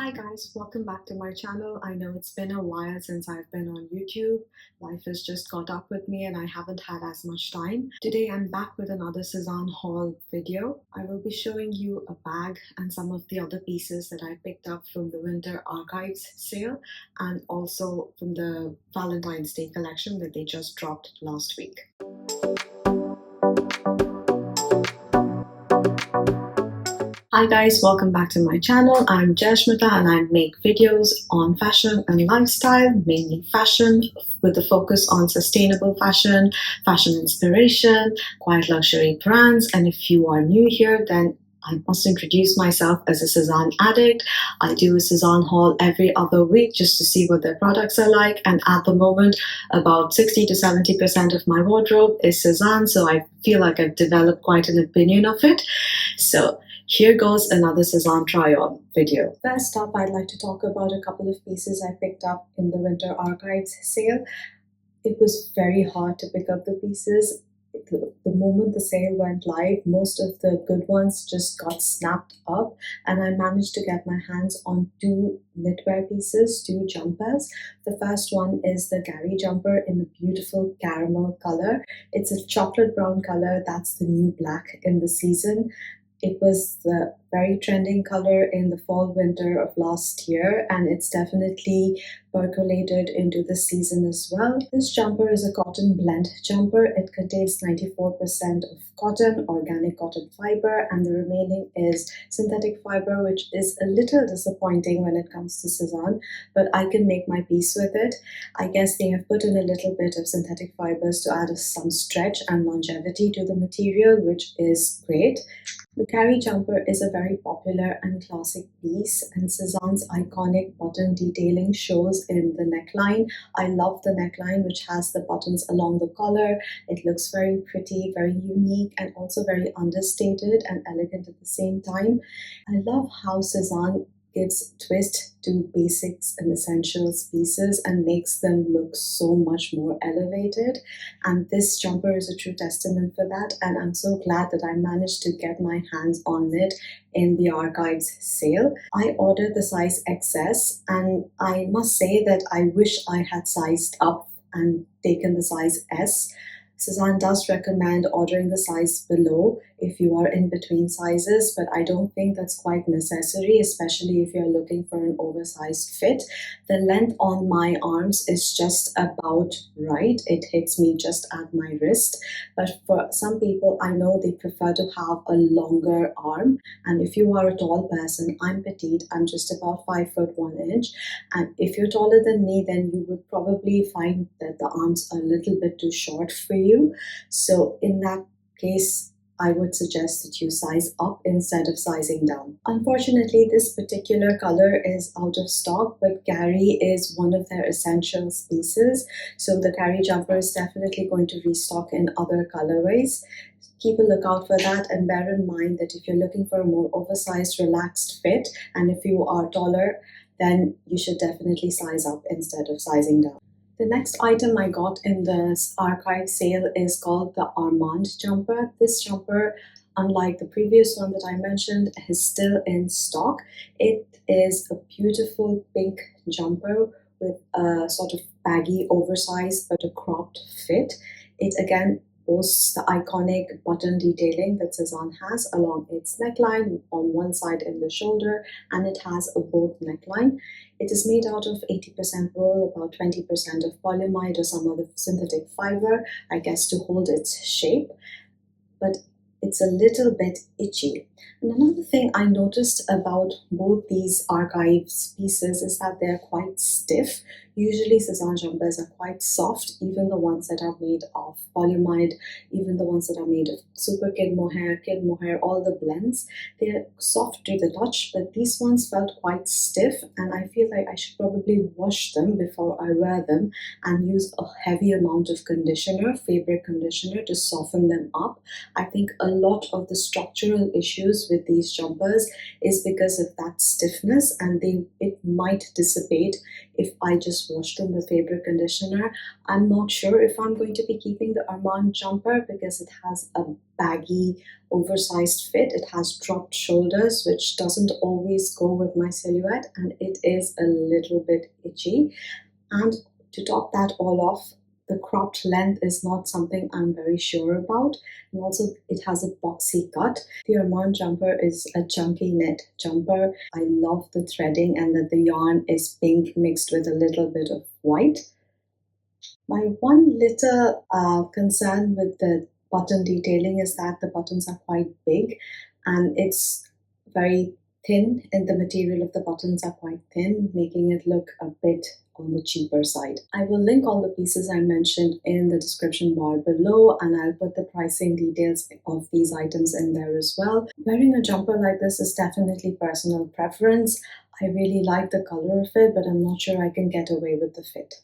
Hi guys, welcome back to my channel. I know it's been a while since I've been on YouTube. Life has just caught up with me and I haven't had as much time. Today I'm back with another Sezane haul video. I will be showing you a bag and some of the other pieces that I picked up from the Winter Archives sale and also from the Valentine's Day collection that they just dropped last week. Hi guys, welcome back to my channel. I'm Jashmita and I make videos on fashion and lifestyle, mainly fashion with a focus on sustainable fashion, fashion inspiration, quiet luxury brands. And if you are new here, then I must introduce myself as a Sezane addict. I do a Sezane haul every other week just to see what their products are like. And at the moment, about 60 to 70% of my wardrobe is Sezane, so I feel like I've developed quite an opinion of it. So here goes another Sezane try-on video. First up, I'd like to talk about a couple of pieces I picked up in the Winter Archives sale. It was very hard to pick up the pieces. The moment the sale went live, most of the good ones just got snapped up, and I managed to get my hands on two knitwear pieces, two jumpers. The first one is the Gary jumper in a beautiful caramel color. It's a chocolate brown color. That's the new black in the season. It was the very trending color in the fall winter of last year, and it's definitely percolated into the season as well. This jumper is a cotton blend jumper. It contains 94% of cotton, organic cotton fiber, and the remaining is synthetic fiber, which is a little disappointing when it comes to Sezane, but I can make my peace with it. I guess they have put in a little bit of synthetic fibers to add some stretch and longevity to the material, which is great. The Gary jumper is a very popular and classic piece, and Sezane's iconic button detailing shows in the neckline. I love the neckline, which has the buttons along the collar. It looks very pretty, very unique, and also very understated and elegant at the same time. I love how Sezane gives twist to basics and essentials pieces and makes them look so much more elevated, and this jumper is a true testament for that, and I'm so glad that I managed to get my hands on it in the Archives sale. I ordered the size XS, and I must say that I wish I had sized up and taken the size S. Suzanne does recommend ordering the size below if you are in between sizes, but I don't think that's quite necessary, especially if you're looking for an oversized fit. The length on my arms is just about right. It hits me just at my wrist, but for some people, I know they prefer to have a longer arm, and if you are a tall person, I'm petite, I'm just about 5'1", and if you're taller than me, then you would probably find that the arms are a little bit too short for you. So in that case, I would suggest that you size up instead of sizing down. Unfortunately, this particular color is out of stock, but Gary is one of their essentials pieces. So the Gary jumper is definitely going to restock in other colorways. Keep a lookout for that, and bear in mind that if you're looking for a more oversized, relaxed fit, and if you are taller, then you should definitely size up instead of sizing down. The next item I got in the archive sale is called the Armand jumper. This jumper, unlike the previous one that I mentioned, is still in stock. It is a beautiful pink jumper with a sort of baggy, oversized, but a cropped fit. It again boasts the iconic button detailing that Sezane has along its neckline, on one side in the shoulder, and it has a boat neckline. It is made out of 80% wool, about 20% of polyamide or some other synthetic fiber, I guess to hold its shape, but it's a little bit itchy. And another thing I noticed about both these archives pieces is that they're quite stiff. Usually Sezane jumpers are quite soft, even the ones that are made of polyamide, even the ones that are made of super kid mohair, all the blends. They're soft to the touch, but these ones felt quite stiff, and I feel like I should probably wash them before I wear them and use a heavy amount of conditioner, fabric conditioner, to soften them up. I think a a lot of the structural issues with these jumpers is because of that stiffness, and it might dissipate if I just wash them with fabric conditioner. I'm not sure if I'm going to be keeping the Amour jumper because it has a baggy, oversized fit. It has dropped shoulders, which doesn't always go with my silhouette, and it is a little bit itchy. And to top that all off, the cropped length is not something I'm very sure about. And also, it has a boxy cut. The Amour jumper is a chunky knit jumper. I love the threading and that the yarn is pink mixed with a little bit of white. My one little concern with the button detailing is that the buttons are quite big and it's very thin, and the material of the buttons are quite thin, making it look a bit on the cheaper side. I will link all the pieces I mentioned in the description bar below, and I'll put the pricing details of these items in there as well. Wearing a jumper like this is definitely personal preference. I really like the color of it, but I'm not sure I can get away with the fit.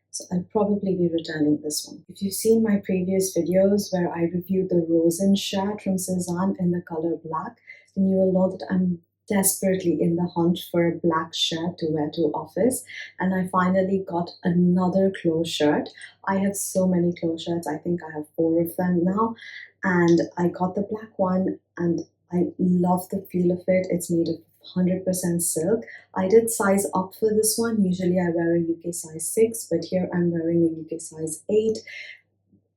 So I'll probably be returning this one. If you've seen my previous videos where I reviewed the Rosen shirt from Suzanne in the color black, then you will know that I'm desperately in the hunt for a black shirt to wear to office, and I finally got another clothes shirt. I have so many clothes shirts. I think I have 4 of them now, and I got the black one and I love the feel of it. It's made of 100% silk. I did size up for this one. Usually I wear a UK size 6, but here I'm wearing a UK size 8.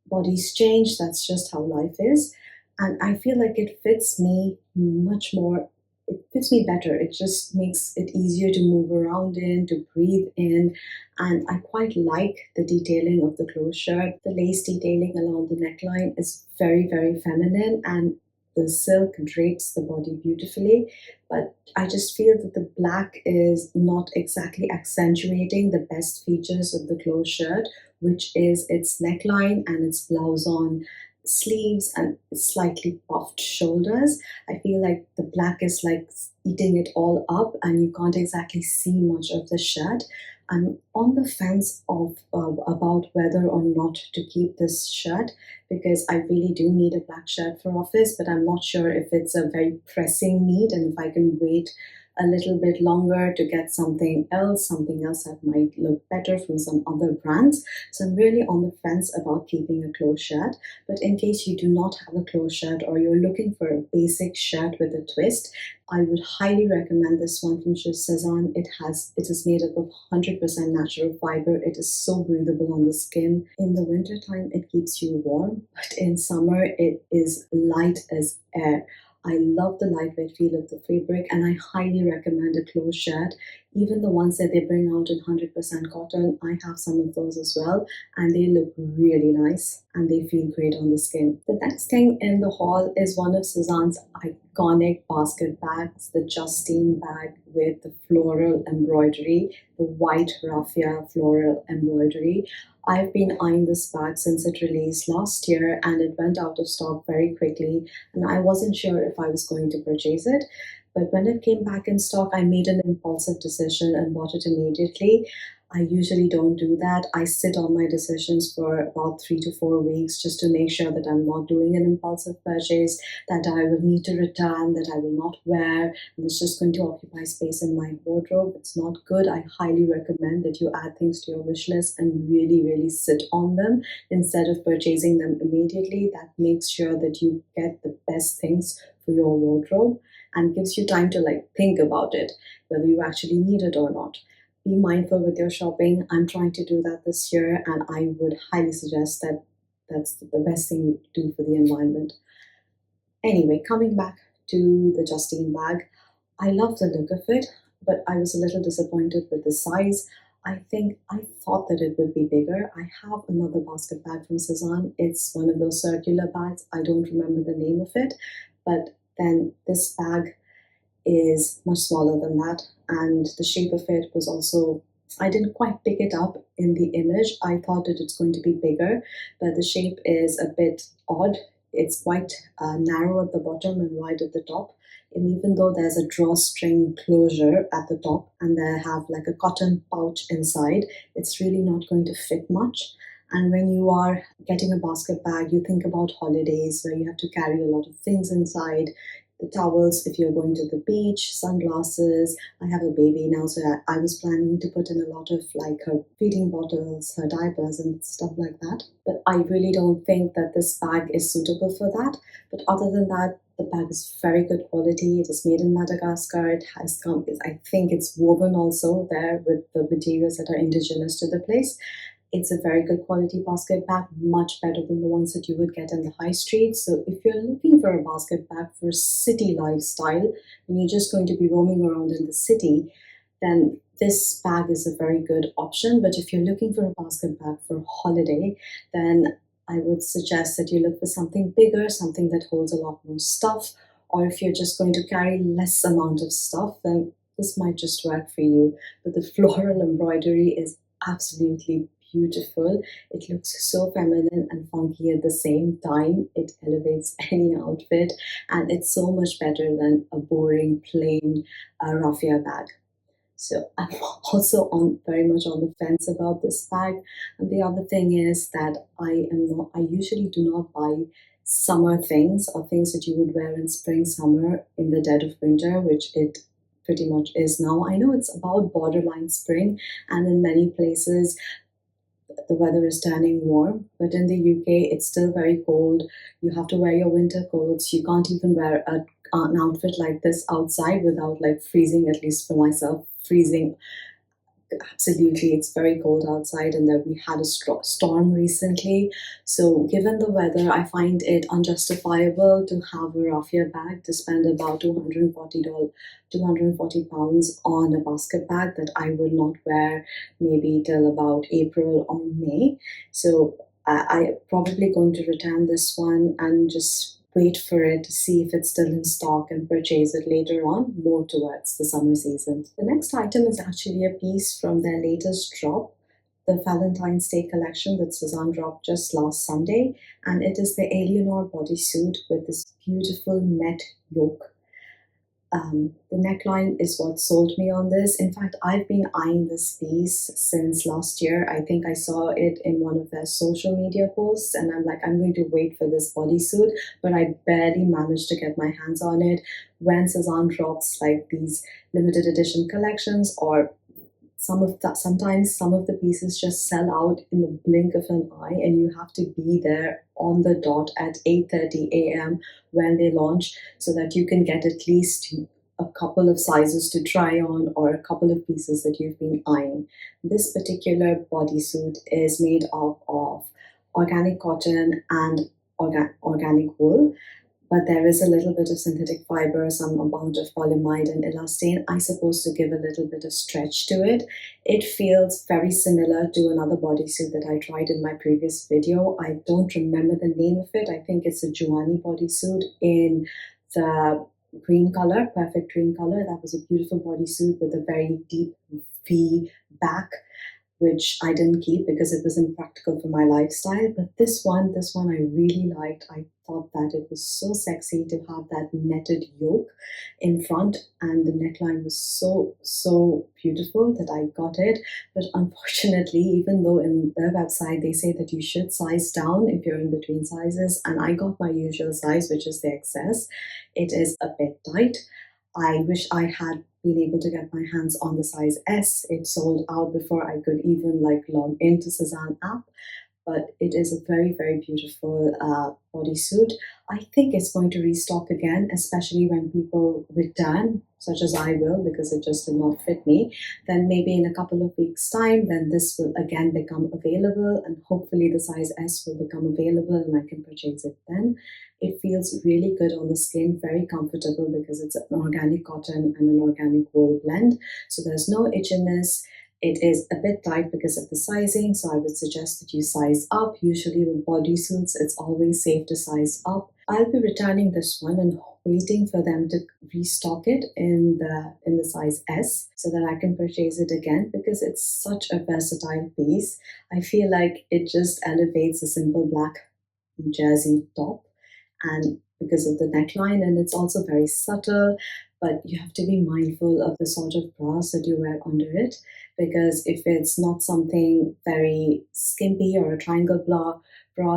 Bodies change, that's just how life is. And I feel like it fits me much more. It fits me better. It just makes it easier to move around in, to breathe in, and I quite like the detailing of the clothes shirt. The lace detailing along the neckline is very, very feminine, and the silk drapes the body beautifully, but I just feel that the black is not exactly accentuating the best features of the clothes shirt, which is its neckline and its blouse on sleeves and slightly puffed shoulders. I feel like the black is like eating it all up and you can't exactly see much of the shirt. I'm on the fence of about whether or not to keep this shirt because I really do need a black shirt for office, but I'm not sure if it's a very pressing need and if I can wait a little bit longer to get something else that might look better from some other brands. So I'm really on the fence about keeping a clothes shirt. But in case you do not have a clothes shirt or you're looking for a basic shirt with a twist, I would highly recommend this one from Sezane. It is made up of 100% natural fiber. It is so breathable on the skin. In the winter time, it keeps you warm, but in summer, it is light as air. I love the lightweight feel of the fabric, and I highly recommend a clothes shirt. Even the ones that they bring out in 100% cotton, I have some of those as well, and they look really nice and they feel great on the skin. The next thing in the haul is one of Suzane's iconic basket bags, the Justine bag with the floral embroidery, the white raffia floral embroidery. I've been eyeing this bag since it released last year and it went out of stock very quickly, and I wasn't sure if I was going to purchase it. But when it came back in stock, I made an impulsive decision and bought it immediately. I usually don't do that. I sit on my decisions for about 3 to 4 weeks just to make sure that I'm not doing an impulsive purchase, that I will need to return, that I will not wear, and it's just going to occupy space in my wardrobe. It's not good. I highly recommend that you add things to your wish list and really, really sit on them instead of purchasing them immediately. That makes sure that you get the best things for your wardrobe and gives you time to think about it, whether you actually need it or not. Be mindful with your shopping. I'm trying to do that this year, and I would highly suggest that that's the best thing to do for the environment. Anyway, coming back to the Justine bag, I love the look of it, but I was a little disappointed with the size. I thought that it would be bigger. I have another basket bag from Suzanne. It's one of those circular bags. I don't remember the name of it, but then this bag is much smaller than that, and the shape of it was also, I didn't quite pick it up in the image. I thought that it's going to be bigger, but the shape is a bit odd. It's quite narrow at the bottom and wide at the top, and even though there's a drawstring closure at the top and they have like a cotton pouch inside, it's really not going to fit much. And when you are getting a basket bag, you think about holidays where you have to carry a lot of things inside. The towels if you're going to the beach, sunglasses. I have a baby now, so I was planning to put in a lot of like her feeding bottles, her diapers, and stuff like that. But I really don't think that this bag is suitable for that. But other than that, the bag is very good quality. It is made in Madagascar. It has come, I think it's woven also there with the materials that are indigenous to the place. It's a very good quality basket bag, much better than the ones that you would get in the high street. So if you're looking for a basket bag for city lifestyle and you're just going to be roaming around in the city, then this bag is a very good option. But if you're looking for a basket bag for holiday, then I would suggest that you look for something bigger, something that holds a lot more stuff. Or if you're just going to carry less amount of stuff, then this might just work for you. But the floral embroidery is absolutely beautiful. It looks so feminine and funky at the same time. It elevates any outfit, and it's so much better than a boring plain raffia bag. So I'm also on very much on the fence about this bag. And the other thing is that I usually do not buy summer things or things that you would wear in spring, summer in the dead of winter, which it pretty much is now. I know it's about borderline spring, and in many places the weather is turning warm, but in the UK it's still very cold. You have to wear your winter coats. You can't even wear an outfit like this outside without like freezing, at least for myself, freezing. Absolutely, it's very cold outside, and that we had a storm recently. So, given the weather, I find it unjustifiable to have a raffia bag to spend about $240, £240 on a basket bag that I will not wear maybe till about April or May. So, I probably going to return this one and just wait for it to see if it's still in stock and purchase it later on, more towards the summer season. The next item is actually a piece from their latest drop, the Valentine's Day collection that Suzanne dropped just last Sunday, and it is the Alienor Bodysuit with this beautiful net yoke. The neckline is what sold me on this. In fact, I've been eyeing this piece since last year. I think I saw it in one of their social media posts, and I'm like, I'm going to wait for this bodysuit, but I barely managed to get my hands on it. When Sezane drops like these limited edition collections, or sometimes some of the pieces just sell out in the blink of an eye, and you have to be there on the dot at 8:30 a.m. when they launch so that you can get at least a couple of sizes to try on or a couple of pieces that you've been eyeing. This particular bodysuit is made up of organic cotton and organic wool, but there is a little bit of synthetic fiber, some amount of polyamide and elastane, I suppose, to give a little bit of stretch to it. It feels very similar to another bodysuit that I tried in my previous video. I don't remember the name of it. I think it's a Juani bodysuit in the green color, perfect green color. That was a beautiful bodysuit with a very deep V back, which I didn't keep because it was impractical for my lifestyle. But this one I really liked. I thought that it was so sexy to have that netted yoke in front, and the neckline was so beautiful that I got it. But unfortunately, even though in their website they say that you should size down if you're in between sizes, and I got my usual size, which is the XS, it is a bit tight. I wish I had been able to get my hands on the size S. It sold out before I could even like log into Sezane app. But it is a very beautiful bodysuit. I think it's going to restock again, especially when people return, such as I will, because it just did not fit me. Then maybe in a couple of weeks' time, then this will again become available, and hopefully the size S will become available and I can purchase it then. It feels really good on the skin, very comfortable because it's an organic cotton and an organic wool blend. So there's no itchiness. It is a bit tight because of the sizing, so I would suggest that you size up. Usually with bodysuits, it's always safe to size up. I'll be returning this one and waiting for them to restock it in the size S so that I can purchase it again, because it's such a versatile piece. I feel like it just elevates a simple black jersey top, and because of the neckline, and it's also very subtle. but you have to be mindful of the sort of bras that you wear under it, because if it's not something very skimpy or a triangle bra,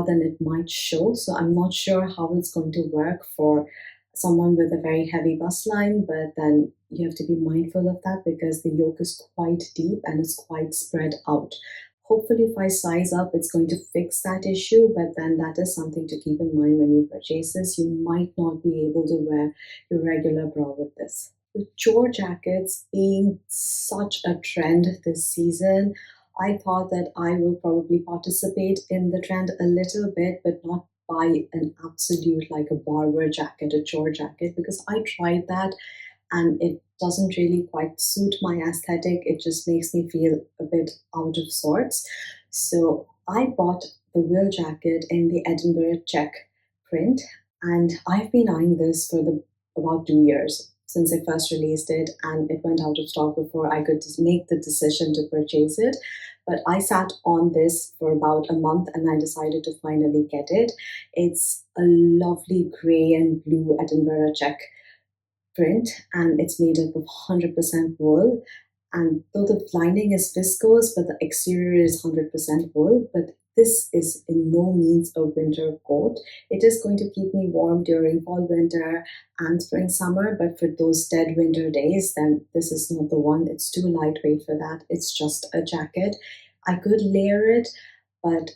then it might show. So I'm not sure how it's going to work for someone with a very heavy bust line, but then you have to be mindful of that because the yoke is quite deep and it's quite spread out. Hopefully, if I size up, it's going to fix that issue, but then that is something to keep in mind when you purchase this. You might not be able to wear your regular bra with this. With chore jackets being such a trend this season, I thought that I will probably participate in the trend a little bit, but not buy an absolute like a barber jacket, a chore jacket, because I tried that and it doesn't really quite suit my aesthetic. It just makes me feel a bit out of sorts. So I bought the Will jacket in the Edinburgh check print, and I've been eyeing this for about 2 years since they first released it, and it went out of stock before I could just make the decision to purchase it. But I sat on this for about a month and I decided to finally get it. It's a lovely grey and blue Edinburgh check print, and it's made up of 100% wool. And though the lining is viscose, but the exterior is 100% wool, but this is in no means a winter coat. It is going to keep me warm during fall, winter, and spring, summer, but for those dead winter days, then this is not the one. It's too lightweight for that. It's just a jacket. I could layer it, but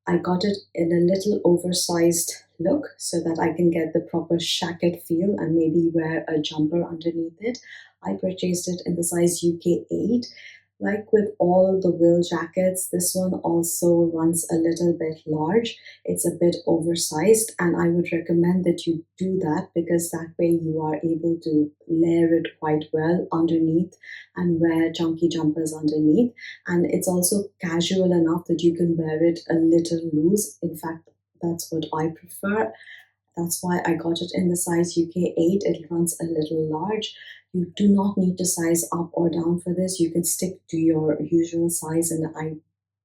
I got it in a little oversized look so that I can get the proper shacket feel and maybe wear a jumper underneath it. I purchased it in the size UK 8. Like with all the Will jackets, this one also runs a little bit large. It's a bit oversized, and I would recommend that you do that because that way you are able to layer it quite well underneath and wear chunky jumpers underneath. And it's also casual enough that you can wear it a little loose. In fact, that's what I prefer. That's why I got it in the size UK 8. It runs a little large. You do not need to size up or down for this. You can stick to your usual size, and I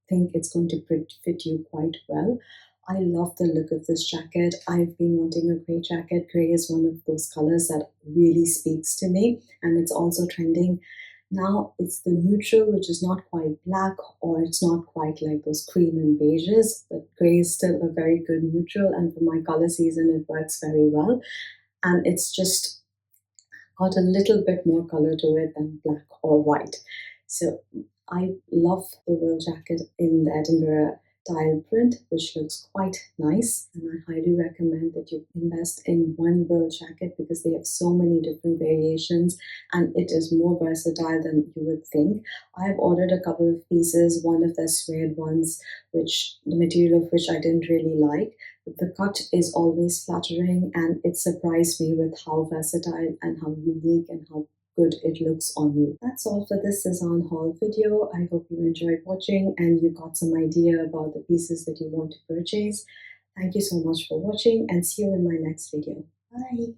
think it's going to fit you quite well. I love the look of this jacket. I've been wanting a grey jacket. Grey is one of those colors that really speaks to me, and it's also trending. Now it's the neutral, which is not quite black or it's not quite like those cream and beiges, but grey is still a very good neutral, and for my color season, it works very well. And it's just got a little bit more color to it than black or white. So I love the wool jacket in the Edinburgh tile print, which looks quite nice. And I highly recommend that you invest in one wool jacket because they have so many different variations and it is more versatile than you would think. I have ordered a couple of pieces, one of the suede ones, which the material of which I didn't really like. The cut is always flattering, and it surprised me with how versatile and how unique and how good it looks on you. That's all for this Sezane haul video. I hope you enjoyed watching and you got some idea about the pieces that you want to purchase. Thank you so much for watching and see you in my next video. Bye!